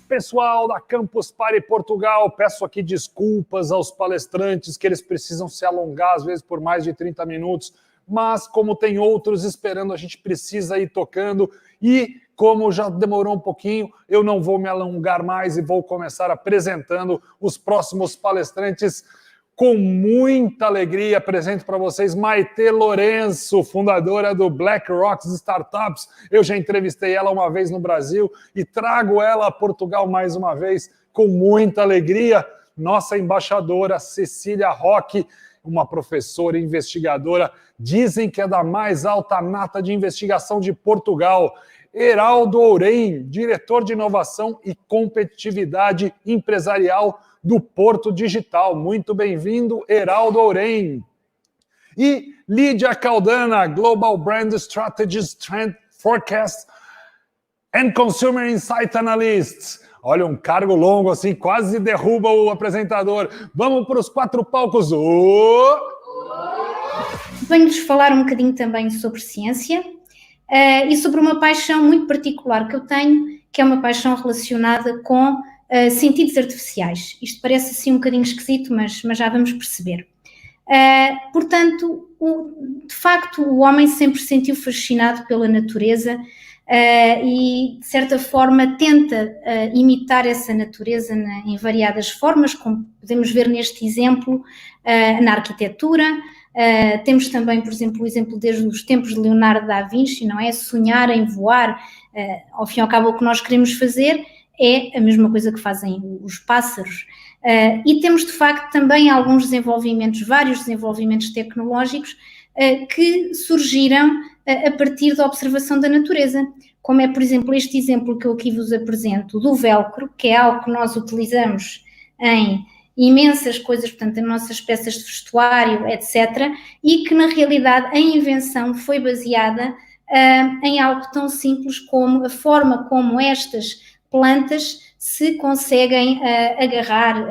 Pessoal da Campus Party Portugal, peço aqui desculpas aos palestrantes que eles precisam se alongar, às vezes por mais de 30 minutos, mas como tem outros esperando, a gente precisa ir tocando e como já demorou um pouquinho, eu não vou me alongar mais e vou começar apresentando os próximos palestrantes. Com muita alegria, apresento para vocês Maite Lourenço, fundadora do BlackRock Startups. Eu já entrevistei ela uma vez no Brasil e trago ela a Portugal mais uma vez com muita alegria. Nossa embaixadora Cecília Roque, uma professora investigadora, dizem que é da mais alta nata de investigação de Portugal. Heraldo Ourém, diretor de inovação e competitividade empresarial do Porto Digital. Muito bem-vindo, Heraldo Ourém. E Lídia Caldana, Global Brand Strategies, Trend Forecast and Consumer Insight Analyst. Olha, um cargo longo assim, quase derruba o apresentador. Vamos para os 4 palcos. Venho-vos falar um bocadinho também sobre ciência e sobre uma paixão muito particular que eu tenho, que é uma paixão relacionada com sentidos artificiais. Isto parece assim um bocadinho esquisito, mas já vamos perceber. Portanto, de facto, o homem sempre se sentiu fascinado pela natureza e, de certa forma, tenta imitar essa natureza em variadas formas, como podemos ver neste exemplo, na arquitetura. Temos também, por exemplo, o exemplo desde os tempos de Leonardo da Vinci, não é? Sonhar em voar, ao fim e ao cabo o que nós queremos fazer é a mesma coisa que fazem os pássaros. E temos, de facto, também alguns desenvolvimentos, vários desenvolvimentos tecnológicos que surgiram a partir da observação da natureza, como é, por exemplo, este exemplo que eu aqui vos apresento do velcro, que é algo que nós utilizamos em imensas coisas, portanto, em nossas peças de vestuário, etc., e que, na realidade, a invenção foi baseada em algo tão simples como a forma como estas plantas se conseguem agarrar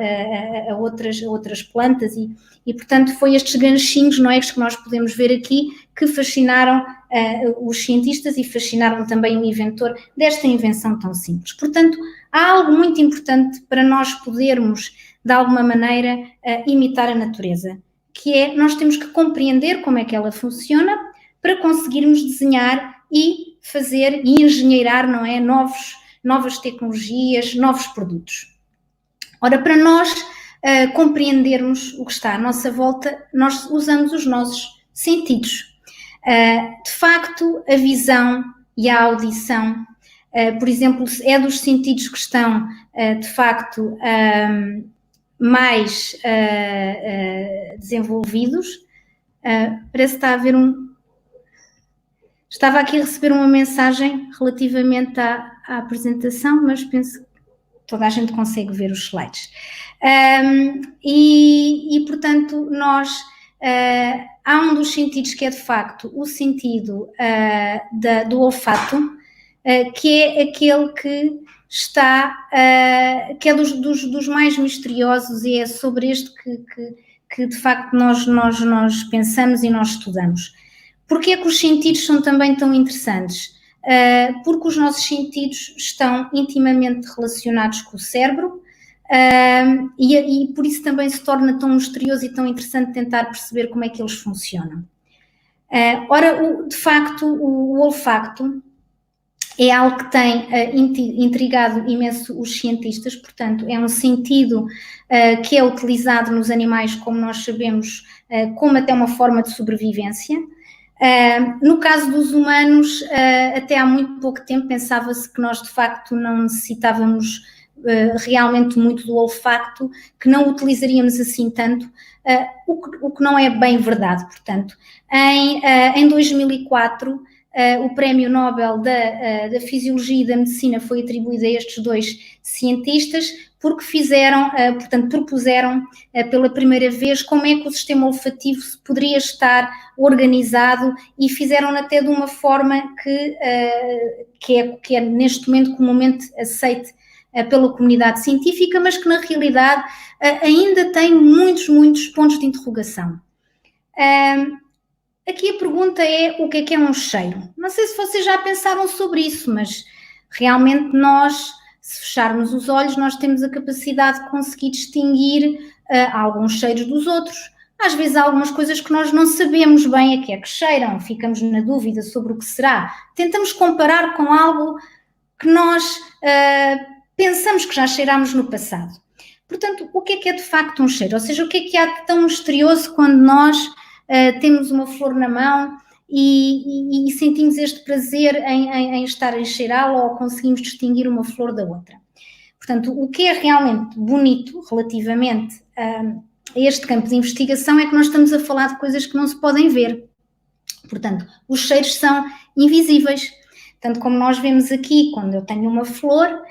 a outras plantas e, portanto, foi estes ganchinhos, não é, que nós podemos ver aqui, que fascinaram os cientistas e fascinaram também o inventor desta invenção tão simples. Portanto, há algo muito importante para nós podermos, de alguma maneira, imitar a natureza, que é, nós temos que compreender como é que ela funciona para conseguirmos desenhar e fazer e engenheirar, não é, novas tecnologias, novos produtos. Ora, para nós compreendermos o que está à nossa volta, nós usamos os nossos sentidos. De facto, a visão e a audição, por exemplo, é dos sentidos que estão, de facto, mais desenvolvidos. Parece que está a haver Estava aqui a receber uma mensagem relativamente à apresentação, mas penso que toda a gente consegue ver os slides. Portanto, nós... há um dos sentidos que é, de facto, o sentido do olfato, que é aquele que está... que é dos mais misteriosos e é sobre este que de facto, nós pensamos e nós estudamos. Porquê é que os sentidos são também tão interessantes? Porque os nossos sentidos estão intimamente relacionados com o cérebro e por isso também se torna tão misterioso e tão interessante tentar perceber como é que eles funcionam. Ora, de facto, o olfato é algo que tem intrigado imenso os cientistas, portanto, é um sentido que é utilizado nos animais, como nós sabemos, como até uma forma de sobrevivência. No caso dos humanos, até há muito pouco tempo pensava-se que nós de facto não necessitávamos realmente muito do olfato, que não utilizaríamos assim tanto, o que não é bem verdade. Portanto, em 2004, o Prémio Nobel da Fisiologia e da Medicina foi atribuído a estes 2 cientistas, porque propuseram pela primeira vez como é que o sistema olfativo poderia estar organizado e fizeram até de uma forma que é neste momento comumente aceite pela comunidade científica, mas que na realidade ainda tem muitos pontos de interrogação. Aqui a pergunta é: o que é um cheiro? Não sei se vocês já pensaram sobre isso, mas realmente nós Se fecharmos os olhos, nós temos a capacidade de conseguir distinguir alguns cheiros dos outros. Às vezes há algumas coisas que nós não sabemos bem a que é que cheiram, ficamos na dúvida sobre o que será. Tentamos comparar com algo que nós pensamos que já cheirámos no passado. Portanto, o que é de facto um cheiro? Ou seja, o que há de tão misterioso quando nós temos uma flor na mão e sentimos este prazer em estar a cheirá-la ou conseguimos distinguir uma flor da outra? Portanto, o que é realmente bonito relativamente a este campo de investigação é que nós estamos a falar de coisas que não se podem ver. Portanto, os cheiros são invisíveis. Tanto como nós vemos aqui, quando eu tenho uma flor,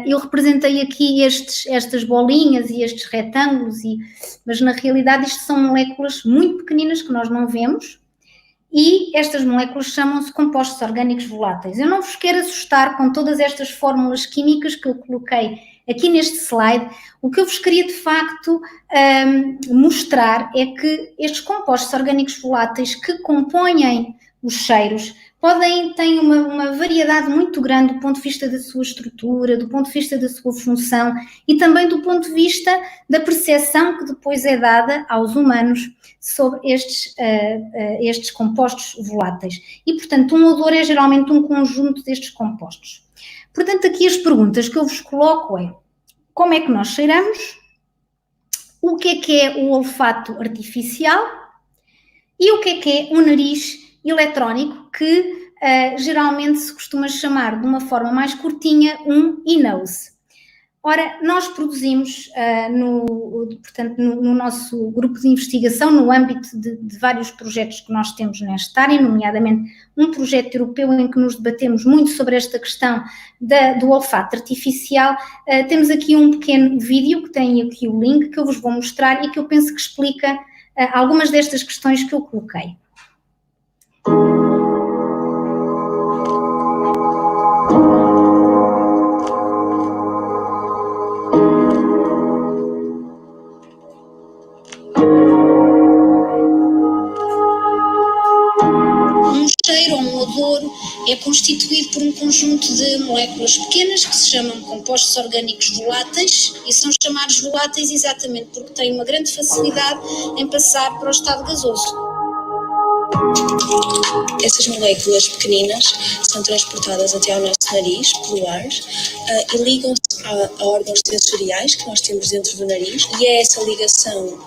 eu representei aqui estas bolinhas e estes retângulos, mas na realidade isto são moléculas muito pequeninas que nós não vemos, e estas moléculas chamam-se compostos orgânicos voláteis. Eu não vos quero assustar com todas estas fórmulas químicas que eu coloquei aqui neste slide. O que eu vos queria de facto mostrar é que estes compostos orgânicos voláteis que compõem os cheiros têm uma variedade muito grande do ponto de vista da sua estrutura, do ponto de vista da sua função e também do ponto de vista da percepção que depois é dada aos humanos sobre estes compostos voláteis. E, portanto, um odor é geralmente um conjunto destes compostos. Portanto, aqui as perguntas que eu vos coloco é: como é que nós cheiramos? O que é o olfato artificial? E o que é o nariz eletrónico, que geralmente se costuma chamar de uma forma mais curtinha um e-nose. Ora, nós produzimos no nosso grupo de investigação, no âmbito de vários projetos que nós temos nesta área, nomeadamente um projeto europeu em que nos debatemos muito sobre esta questão do olfato artificial. Temos aqui um pequeno vídeo, que tem aqui o link, que eu vos vou mostrar e que eu penso que explica algumas destas questões que eu coloquei. cheiro ou um odor é constituído por um conjunto de moléculas pequenas que se chamam compostos orgânicos voláteis e são chamados voláteis exatamente porque têm uma grande facilidade em passar para o estado gasoso. Essas moléculas pequeninas são transportadas até ao nosso nariz pelo ar e ligam-se a órgãos sensoriais que nós temos dentro do nariz, e é essa ligação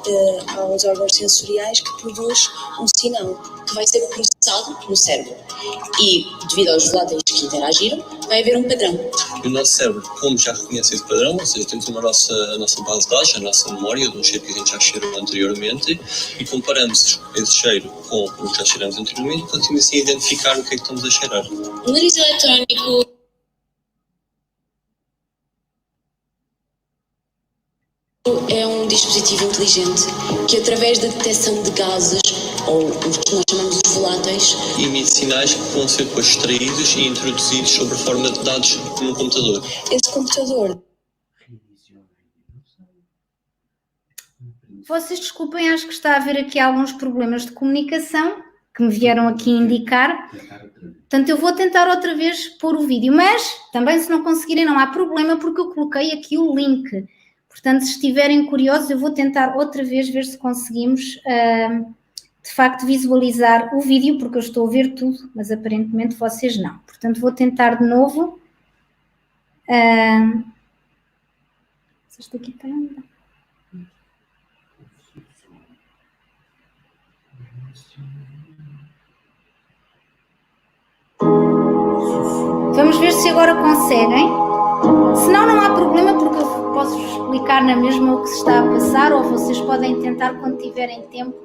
aos órgãos sensoriais que produz um sinal que vai ser processado no cérebro. E, devido aos voláteis que interagiram, vai haver um padrão. E o nosso cérebro, como já reconhece esse padrão, ou seja, temos a nossa base de dados, a nossa memória de um cheiro que a gente já cheirou anteriormente, e comparamos esse cheiro com o que já cheiramos anteriormente, e conseguimos assim identificar o que é que estamos a cheirar. O nariz eletrónico é um dispositivo inteligente que, através da detecção de gases, ou os que nós chamamos de voláteis, emite sinais que vão ser depois extraídos e introduzidos sob a forma de dados num computador. Esse computador... Vocês desculpem, acho que está a haver aqui alguns problemas de comunicação que me vieram aqui indicar. Portanto, eu vou tentar outra vez pôr o vídeo, mas também, se não conseguirem, não há problema, porque eu coloquei aqui o link. Portanto, se estiverem curiosos, eu vou tentar outra vez ver se conseguimos, de facto, visualizar o vídeo, porque eu estou a ver tudo, mas aparentemente vocês não. Portanto, vou tentar de novo. Isto aqui está... Vamos ver se agora conseguem. Se não, não há problema, porque eu posso explicar na mesma o que se está a passar, ou vocês podem tentar quando tiverem tempo.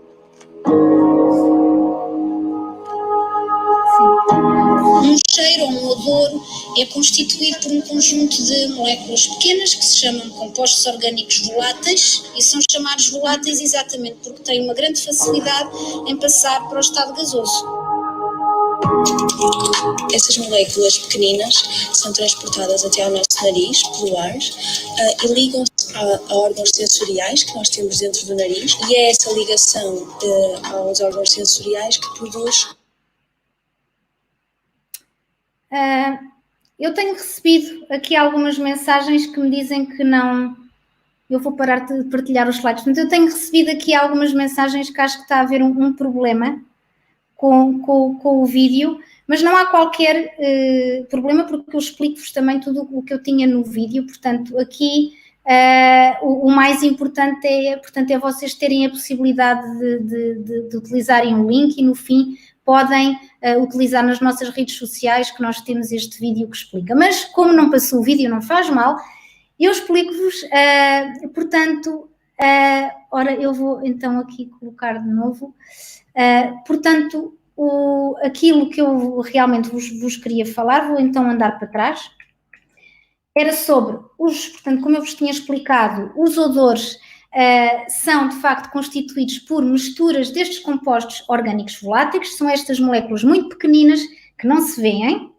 Um cheiro ou um odor é constituído por um conjunto de moléculas pequenas que se chamam compostos orgânicos voláteis e são chamados voláteis exatamente porque têm uma grande facilidade em passar para o estado gasoso. Essas moléculas pequeninas são transportadas até ao nosso nariz pelo ar e ligam-se a órgãos sensoriais que nós temos dentro do nariz, e é essa ligação aos órgãos sensoriais que produz... eu tenho recebido aqui algumas mensagens que me dizem que não... Eu vou parar de partilhar os slides. Portanto, eu tenho recebido aqui algumas mensagens que acho que está a haver um problema com o vídeo, mas não há qualquer problema, porque eu explico-vos também tudo o que eu tinha no vídeo. Portanto, aqui o mais importante é vocês terem a possibilidade de utilizarem o link e no fim podem utilizar nas nossas redes sociais que nós temos este vídeo que explica. Mas como não passou o vídeo, não faz mal, eu explico-vos, portanto, ora eu vou então aqui colocar de novo, portanto, aquilo que eu realmente vos queria falar, vou então andar para trás, era sobre portanto, como eu vos tinha explicado, os odores são de facto constituídos por misturas destes compostos orgânicos voláteis, são estas moléculas muito pequeninas que não se veem,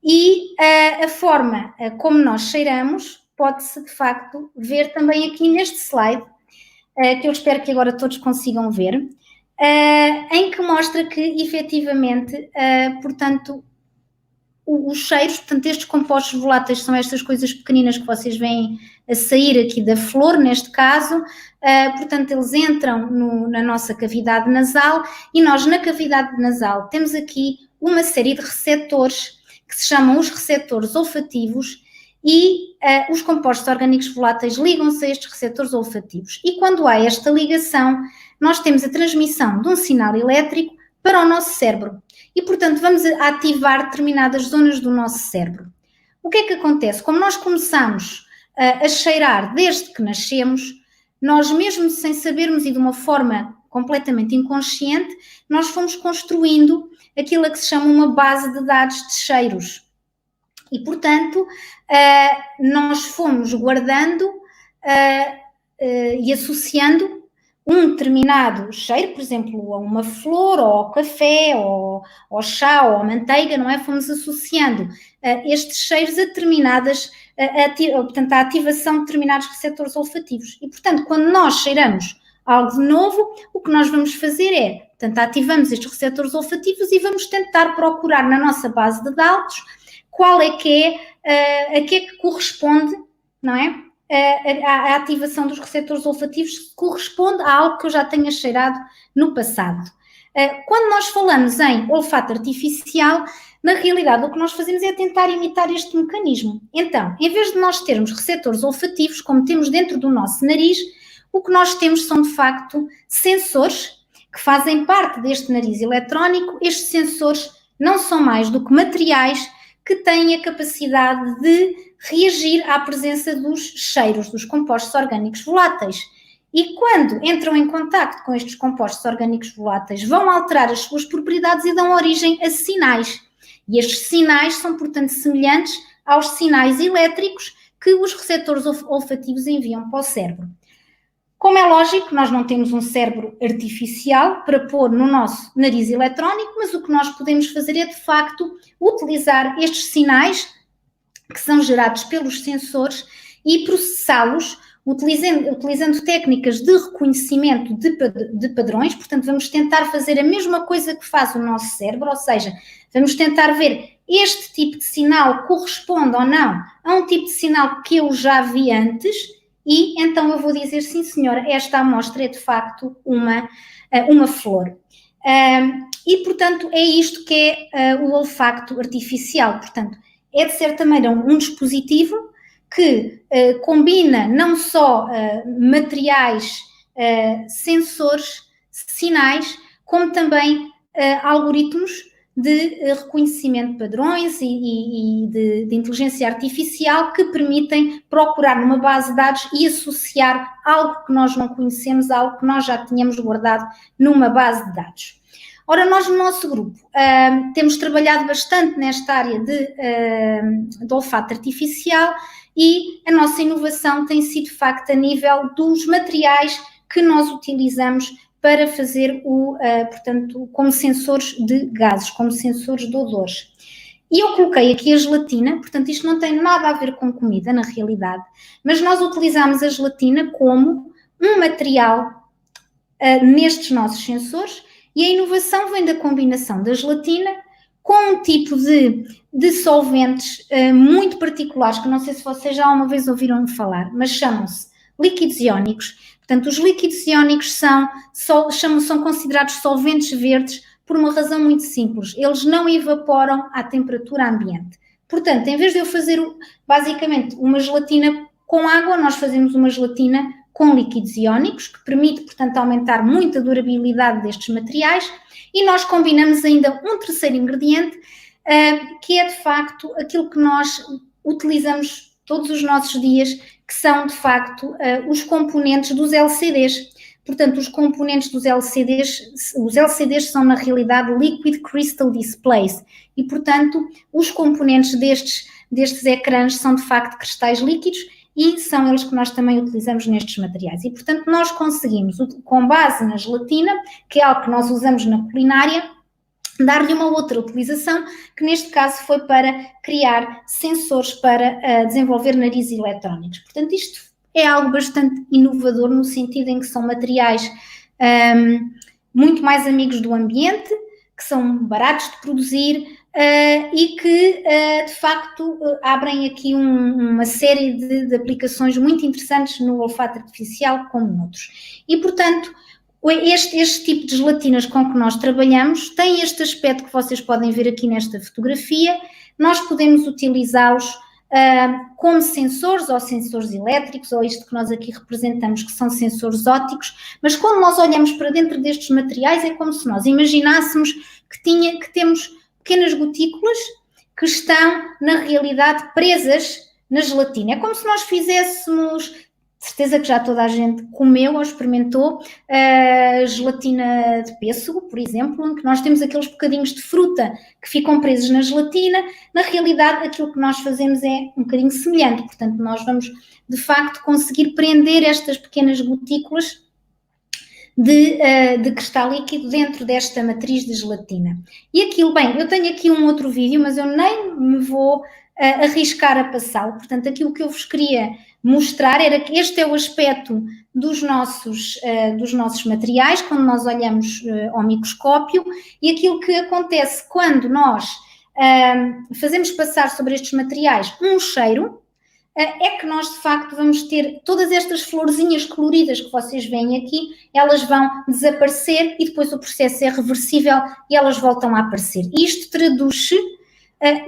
e a forma como nós cheiramos pode-se de facto ver também aqui neste slide, que eu espero que agora todos consigam ver, em que mostra que efetivamente, portanto, os cheiros, portanto, estes compostos voláteis são estas coisas pequeninas que vocês veem a sair aqui da flor, neste caso, portanto, eles entram na nossa cavidade nasal e nós na cavidade nasal temos aqui uma série de receptores que se chamam os receptores olfativos e os compostos orgânicos voláteis ligam-se a estes receptores olfativos. E quando há esta ligação, nós temos a transmissão de um sinal elétrico para o nosso cérebro. E, portanto, vamos ativar determinadas zonas do nosso cérebro. O que é que acontece? Como nós começamos a cheirar desde que nascemos, nós mesmo sem sabermos e de uma forma completamente inconsciente, nós fomos construindo aquilo que se chama uma base de dados de cheiros. E, portanto, nós fomos guardando e associando um determinado cheiro, por exemplo, a uma flor, ou ao café, ou ao chá, ou à manteiga, não é? Fomos associando estes cheiros a determinadas, portanto, a ativação de determinados receptores olfativos. E, portanto, quando nós cheiramos algo de novo, o que nós vamos fazer é, portanto, ativamos estes receptores olfativos e vamos tentar procurar na nossa base de dados qual é que a que é que corresponde, não é? A ativação dos receptores olfativos corresponde a algo que eu já tenha cheirado no passado. Quando nós falamos em olfato artificial, na realidade o que nós fazemos é tentar imitar este mecanismo. Então, em vez de nós termos receptores olfativos, como temos dentro do nosso nariz, o que nós temos são de facto sensores que fazem parte deste nariz eletrónico. Estes sensores não são mais do que materiais que têm a capacidade de reagir à presença dos cheiros, dos compostos orgânicos voláteis. E quando entram em contacto com estes compostos orgânicos voláteis, vão alterar as suas propriedades e dão origem a sinais. E estes sinais são, portanto, semelhantes aos sinais elétricos que os receptores olfativos enviam para o cérebro. Como é lógico, nós não temos um cérebro artificial para pôr no nosso nariz eletrónico, mas o que nós podemos fazer é, de facto, utilizar estes sinais que são gerados pelos sensores e processá-los utilizando técnicas de reconhecimento de padrões. Portanto, vamos tentar fazer a mesma coisa que faz o nosso cérebro, ou seja, vamos tentar ver este tipo de sinal corresponde ou não a um tipo de sinal que eu já vi antes. E então eu vou dizer, sim senhora, esta amostra é de facto uma flor. E portanto é isto que é o olfato artificial. Portanto, é de certa maneira um dispositivo que combina não só materiais, sensores, sinais, como também algoritmos de reconhecimento de padrões e de inteligência artificial que permitem procurar numa base de dados e associar algo que nós não conhecemos a algo que nós já tínhamos guardado numa base de dados. Ora, nós no nosso grupo temos trabalhado bastante nesta área de olfato artificial e a nossa inovação tem sido de facto a nível dos materiais que nós utilizamos para fazer, portanto, como sensores de gases, como sensores de odores. E eu coloquei aqui a gelatina, portanto, isto não tem nada a ver com comida, na realidade, mas nós utilizamos a gelatina como um material nestes nossos sensores e a inovação vem da combinação da gelatina com um tipo de solventes muito particulares, que não sei se vocês já uma vez ouviram falar, mas chamam-se líquidos iónicos. Portanto, os líquidos iónicos são considerados solventes verdes por uma razão muito simples. Eles não evaporam à temperatura ambiente. Portanto, em vez de eu fazer basicamente uma gelatina com água, nós fazemos uma gelatina com líquidos iónicos, que permite, portanto, aumentar muito a durabilidade destes materiais, e nós combinamos ainda um terceiro ingrediente, que é de facto aquilo que nós utilizamos todos os nossos dias, que são de facto os componentes dos LCDs. Portanto, os componentes dos LCDs, os LCDs são na realidade Liquid Crystal Displays, e portanto os componentes destes ecrãs são de facto cristais líquidos, e são eles que nós também utilizamos nestes materiais. E portanto nós conseguimos, com base na gelatina, que é algo que nós usamos na culinária, dar-lhe uma outra utilização, que neste caso foi para criar sensores para desenvolver narizes eletrónicos. Portanto, isto é algo bastante inovador, no sentido em que são materiais muito mais amigos do ambiente, que são baratos de produzir e que, de facto, abrem aqui uma série de aplicações muito interessantes no olfato artificial, como noutros. E, portanto, este tipo de gelatinas com que nós trabalhamos tem este aspecto que vocês podem ver aqui nesta fotografia. Nós podemos utilizá-los como sensores, ou sensores elétricos, ou isto que nós aqui representamos, que são sensores ópticos, mas quando nós olhamos para dentro destes materiais é como se nós imaginássemos que temos pequenas gotículas que estão, na realidade, presas na gelatina. É como se nós fizéssemos, de certeza que já toda a gente comeu ou experimentou, gelatina de pêssego, por exemplo, em que nós temos aqueles bocadinhos de fruta que ficam presos na gelatina. Na realidade, aquilo que nós fazemos é um bocadinho semelhante. Portanto, nós vamos, de facto, conseguir prender estas pequenas gotículas de cristal líquido dentro desta matriz de gelatina. E aquilo, bem, eu tenho aqui um outro vídeo, mas eu nem me vou arriscar a passá-lo. Portanto, aquilo que eu vos queria mostrar era que este é o aspecto dos nossos materiais, quando nós olhamos ao microscópio, e aquilo que acontece quando nós fazemos passar sobre estes materiais um cheiro, é que nós, de facto, vamos ter todas estas florzinhas coloridas que vocês veem aqui, elas vão desaparecer e depois o processo é reversível e elas voltam a aparecer. Isto traduz-se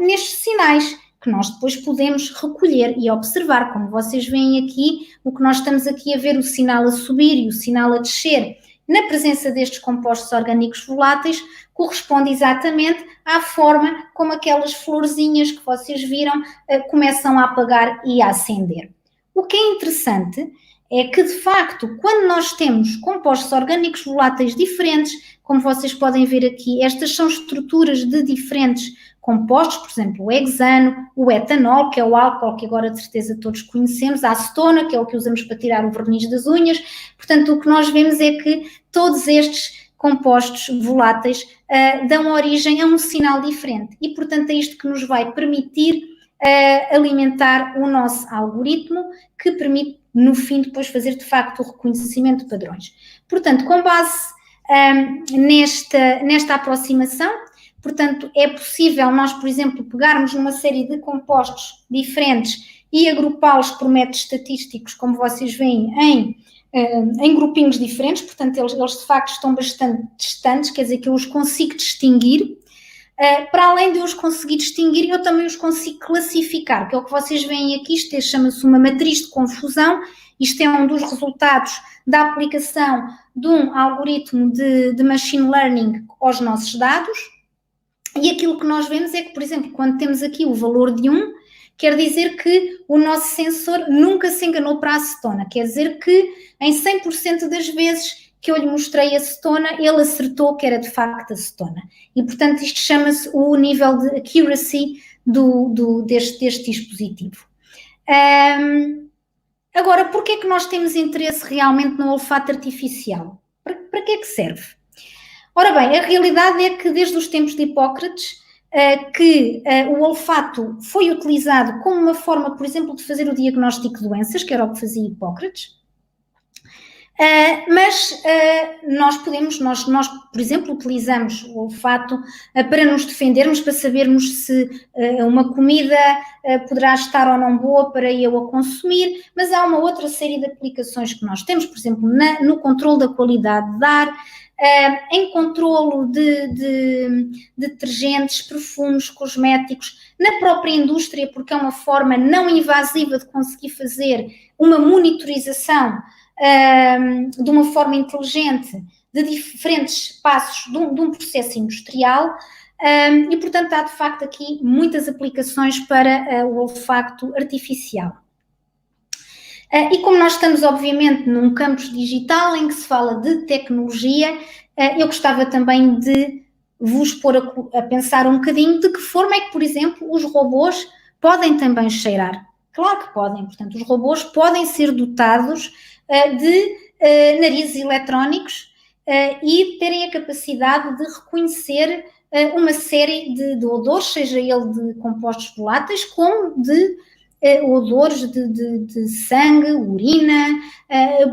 nestes sinais que nós depois podemos recolher e observar. Como vocês veem aqui, o que nós estamos aqui a ver, o sinal a subir e o sinal a descer, na presença destes compostos orgânicos voláteis, corresponde exatamente à forma como aquelas florzinhas que vocês viram começam a apagar e a acender. O que é interessante é que, de facto, quando nós temos compostos orgânicos voláteis diferentes, como vocês podem ver aqui, estas são estruturas de diferentes compostos, por exemplo, o hexano, o etanol, que é o álcool que agora de certeza todos conhecemos, a acetona, que é o que usamos para tirar o verniz das unhas. Portanto, o que nós vemos é que todos estes compostos voláteis dão origem a um sinal diferente e, portanto, é isto que nos vai permitir alimentar o nosso algoritmo, que permite, no fim, depois fazer, de facto, o reconhecimento de padrões. Portanto, com base nesta aproximação, portanto, é possível nós, por exemplo, pegarmos numa série de compostos diferentes e agrupá-los por métodos estatísticos, como vocês veem, em grupinhos diferentes. Portanto, eles de facto estão bastante distantes, quer dizer que eu os consigo distinguir. Para além de eu os conseguir distinguir, eu também os consigo classificar, que é o que vocês veem aqui. Isto chama-se uma matriz de confusão. Isto é um dos resultados da aplicação de um algoritmo de machine learning aos nossos dados. E aquilo que nós vemos é que, por exemplo, quando temos aqui o valor de 1, quer dizer que o nosso sensor nunca se enganou para a acetona. Quer dizer que em 100% das vezes que eu lhe mostrei a acetona, ele acertou que era de facto acetona. E, portanto, isto chama-se o nível de accuracy deste dispositivo. Agora, porquê é que nós temos interesse realmente no olfato artificial? Para que é que serve? Ora bem, a realidade é que desde os tempos de Hipócrates, o olfato foi utilizado como uma forma, por exemplo, de fazer o diagnóstico de doenças, que era o que fazia Hipócrates. Mas nós, por exemplo, utilizamos o olfato para nos defendermos, para sabermos se uma comida poderá estar ou não boa para eu a consumir, mas há uma outra série de aplicações que nós temos, por exemplo, no controle da qualidade de ar, em controlo de detergentes, perfumes, cosméticos, na própria indústria, porque é uma forma não invasiva de conseguir fazer uma monitorização de uma forma inteligente de diferentes passos de um processo industrial, e portanto há de facto aqui muitas aplicações para o olfacto artificial. E como nós estamos obviamente num campus digital em que se fala de tecnologia, eu gostava também de vos pôr a pensar um bocadinho de que forma é que, por exemplo, os robôs podem também cheirar. Claro que podem, portanto, os robôs podem ser dotados de narizes eletrónicos e terem a capacidade de reconhecer uma série de odores, seja ele de compostos voláteis, como de odores de sangue, urina,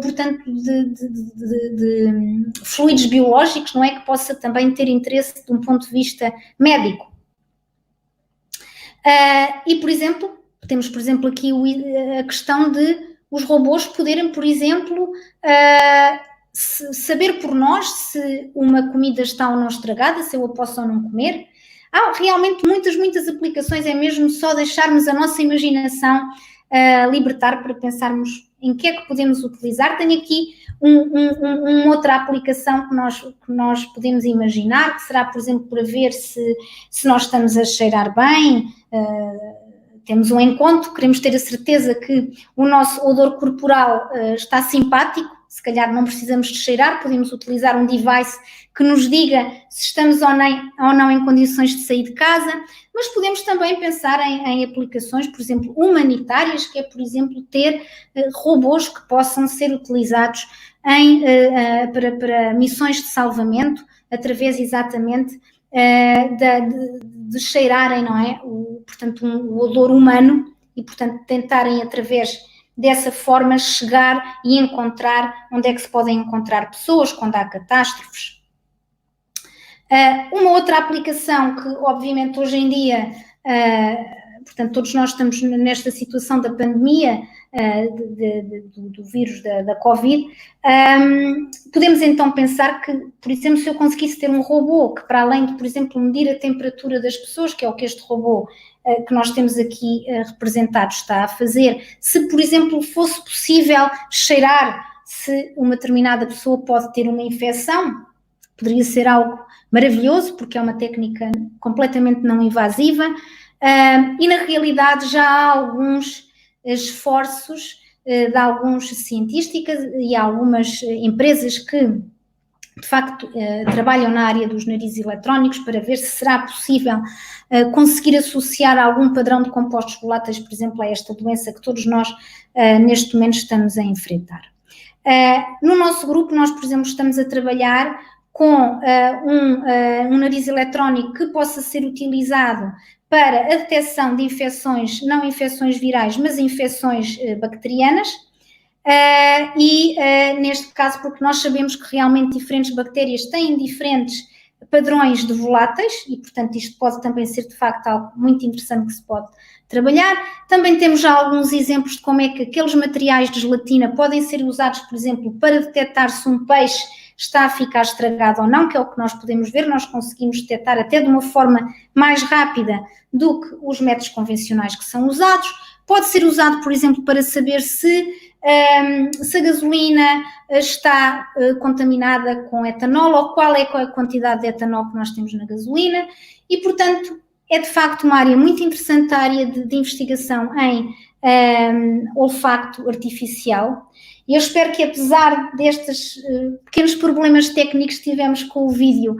portanto, de fluidos biológicos, não é? Que possa também ter interesse de um ponto de vista médico. E, por exemplo, temos, por exemplo, aqui a questão de os robôs poderem, por exemplo, saber por nós se uma comida está ou não estragada, se eu a posso ou não comer. Há realmente muitas aplicações, é mesmo só deixarmos a nossa imaginação libertar para pensarmos em que é que podemos utilizar. Tenho aqui uma outra aplicação que nós podemos imaginar, que será, por exemplo, para ver se nós estamos a cheirar bem. Temos um encontro, queremos ter a certeza que o nosso odor corporal está simpático, se calhar não precisamos de cheirar, podemos utilizar um device que nos diga se estamos ou não em condições de sair de casa, mas podemos também pensar em aplicações, por exemplo, humanitárias, que é, por exemplo, ter robôs que possam ser utilizados para missões de salvamento, através exatamente de cheirarem, não é? Portanto, o odor humano e, portanto, tentarem através dessa forma chegar e encontrar onde é que se podem encontrar pessoas quando há catástrofes. Uma outra aplicação que, obviamente, hoje em dia, portanto, todos nós estamos nesta situação da pandemia, do vírus da Covid, podemos então pensar que, por exemplo, se eu conseguisse ter um robô que, para além de, por exemplo, medir a temperatura das pessoas, que é o que este robô que nós temos aqui representado está a fazer, se, por exemplo, fosse possível cheirar se uma determinada pessoa pode ter uma infecção, poderia ser algo maravilhoso, porque é uma técnica completamente não invasiva, e na realidade já há alguns esforços de alguns cientistas e algumas empresas que, de facto, trabalham na área dos narizes eletrónicos para ver se será possível conseguir associar algum padrão de compostos voláteis, por exemplo, a esta doença que todos nós neste momento estamos a enfrentar. No nosso grupo, nós, por exemplo, estamos a trabalhar com um nariz eletrónico que possa ser utilizado para a detecção de infecções, não infecções virais, mas infecções bacterianas, neste caso porque nós sabemos que realmente diferentes bactérias têm diferentes padrões de voláteis e, portanto, isto pode também ser, de facto, algo muito interessante que se pode trabalhar. Também temos já alguns exemplos de como é que aqueles materiais de gelatina podem ser usados, por exemplo, para detectar se um peixe está a ficar estragado ou não, que é o que nós podemos ver, nós conseguimos detectar até de uma forma mais rápida do que os métodos convencionais que são usados. Pode ser usado, por exemplo, para saber se a gasolina está contaminada com etanol ou qual é a quantidade de etanol que nós temos na gasolina e, portanto, é de facto uma área muito interessante, a área de investigação em olfacto artificial. E eu espero que, apesar destes pequenos problemas técnicos que tivemos com o vídeo,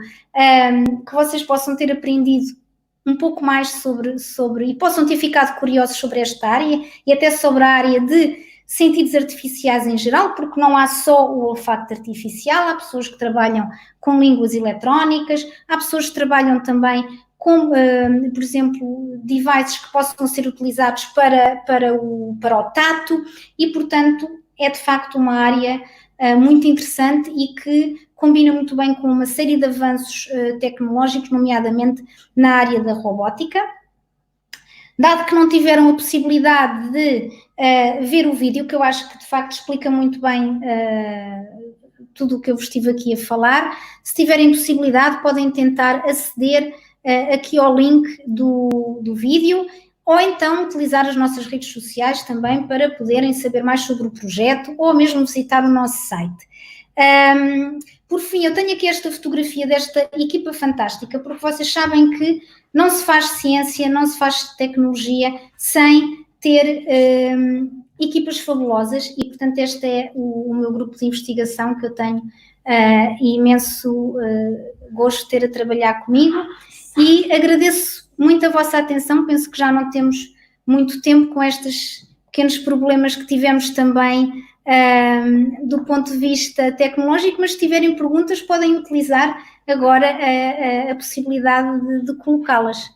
que vocês possam ter aprendido um pouco mais sobre e possam ter ficado curiosos sobre esta área e até sobre a área de sentidos artificiais em geral, porque não há só o olfato artificial, há pessoas que trabalham com línguas eletrónicas, há pessoas que trabalham também com, por exemplo, devices que possam ser utilizados para o tato e, portanto, é de facto uma área muito interessante e que combina muito bem com uma série de avanços tecnológicos, nomeadamente na área da robótica. Dado que não tiveram a possibilidade de ver o vídeo, que eu acho que de facto explica muito bem tudo o que eu vos estive aqui a falar, se tiverem possibilidade podem tentar aceder aqui ao link do vídeo, ou então utilizar as nossas redes sociais também para poderem saber mais sobre o projeto, ou mesmo visitar o nosso site. Por fim, eu tenho aqui esta fotografia desta equipa fantástica, porque vocês sabem que não se faz ciência, não se faz tecnologia sem ter equipas fabulosas e, portanto, este é o meu grupo de investigação que eu tenho imenso gosto de ter a trabalhar comigo e agradeço muito a vossa atenção. Penso que já não temos muito tempo com estes pequenos problemas que tivemos também do ponto de vista tecnológico, mas se tiverem perguntas podem utilizar agora a possibilidade de colocá-las.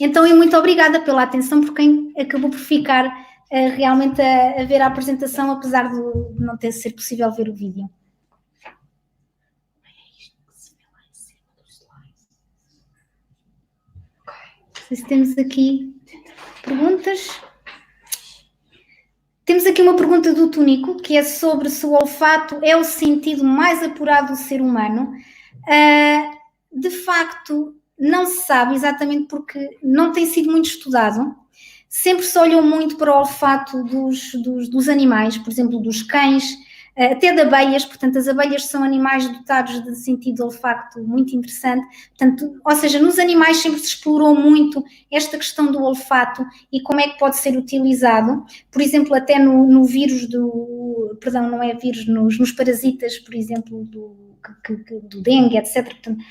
Então, e muito obrigada pela atenção por quem acabou por ficar realmente a ver a apresentação, apesar de não ter sido possível ver o vídeo. Não sei se temos aqui perguntas. Temos aqui uma pergunta do Túnico, que é sobre se o olfato é o sentido mais apurado do ser humano. De facto, não se sabe exatamente porque não tem sido muito estudado. Sempre se olhou muito para o olfato dos animais, por exemplo, dos cães, até de abelhas. Portanto, as abelhas são animais dotados de sentido de olfato muito interessante. Portanto, ou seja, nos animais sempre se explorou muito esta questão do olfato e como é que pode ser utilizado. Por exemplo, até no vírus perdão, não é vírus, nos parasitas, por exemplo, do dengue, etc. Portanto,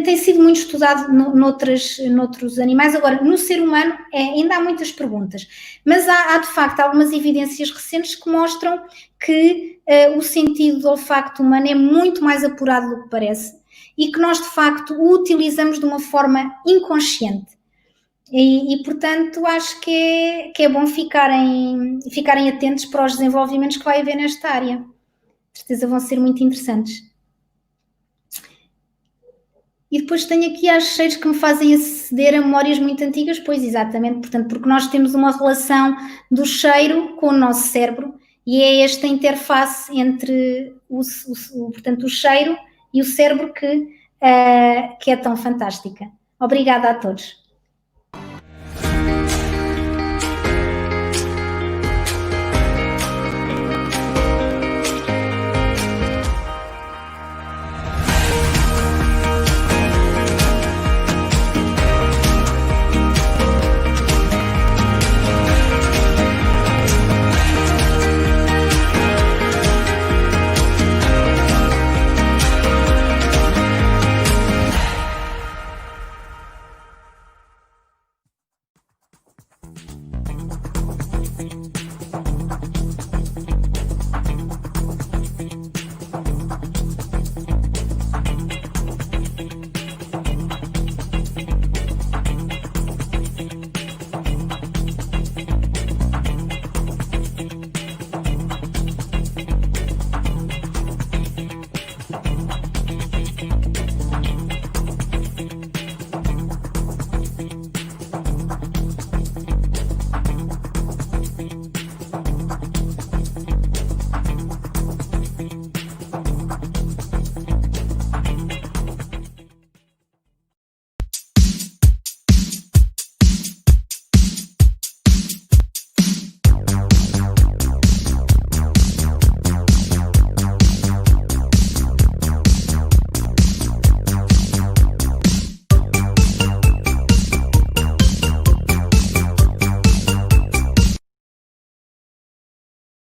tem sido muito estudado noutros animais. Agora, no ser humano ainda há muitas perguntas, mas há de facto algumas evidências recentes que mostram que o sentido do olfato humano é muito mais apurado do que parece e que nós de facto o utilizamos de uma forma inconsciente. E portanto, acho que é bom ficarem atentos para os desenvolvimentos que vai haver nesta área. De certeza vão ser muito interessantes. E depois tenho aqui as cheiros que me fazem aceder a memórias muito antigas, pois exatamente, portanto, porque nós temos uma relação do cheiro com o nosso cérebro e é esta interface entre portanto, o cheiro e o cérebro que é tão fantástica. Obrigada a todos.